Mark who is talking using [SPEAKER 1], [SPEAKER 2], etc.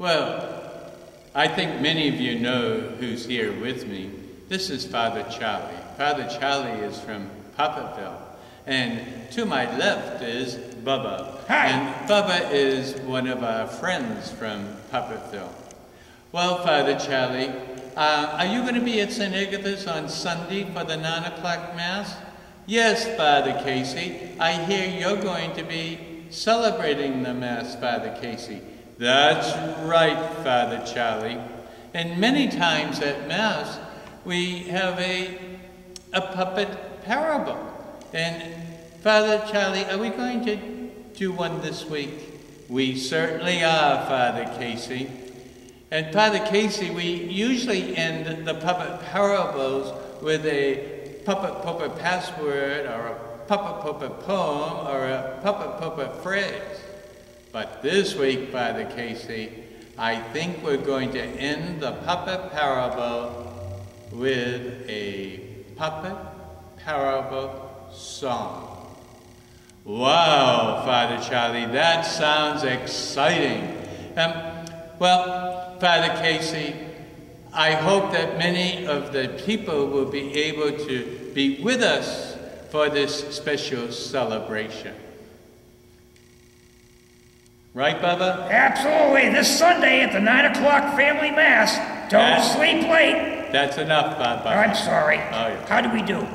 [SPEAKER 1] Well, I think many of you know who's here with me. This is Father Charlie. Father Charlie is from Poppetville. And to my left is Bubba.
[SPEAKER 2] Hi.
[SPEAKER 1] And Bubba is one of our friends from Poppetville. Well, Father Charlie, are you going to be at St. Agatha's on Sunday for the 9 o'clock Mass? Yes, Father Casey. I hear you're going to be celebrating the Mass, Father Casey. That's right, Father Charlie. And many times at Mass, we have a puppet parable. And Father Charlie, are we going to do one this week? We certainly are, Father Casey. And Father Casey, we usually end the puppet parables with a puppet password or a puppet poem or a puppet phrase. But this week, Father Casey, I think we're going to end the puppet parable with a puppet parable song. Wow, Father Charlie, that sounds exciting. Well, Father Casey, I hope that many of the people will be able to be with us for this special celebration. Right, Bubba?
[SPEAKER 2] Absolutely. This Sunday at the 9 o'clock family mass. Don't sleep late.
[SPEAKER 1] That's enough, Bubba.
[SPEAKER 2] I'm sorry.
[SPEAKER 1] Oh, yeah.
[SPEAKER 2] How do we do?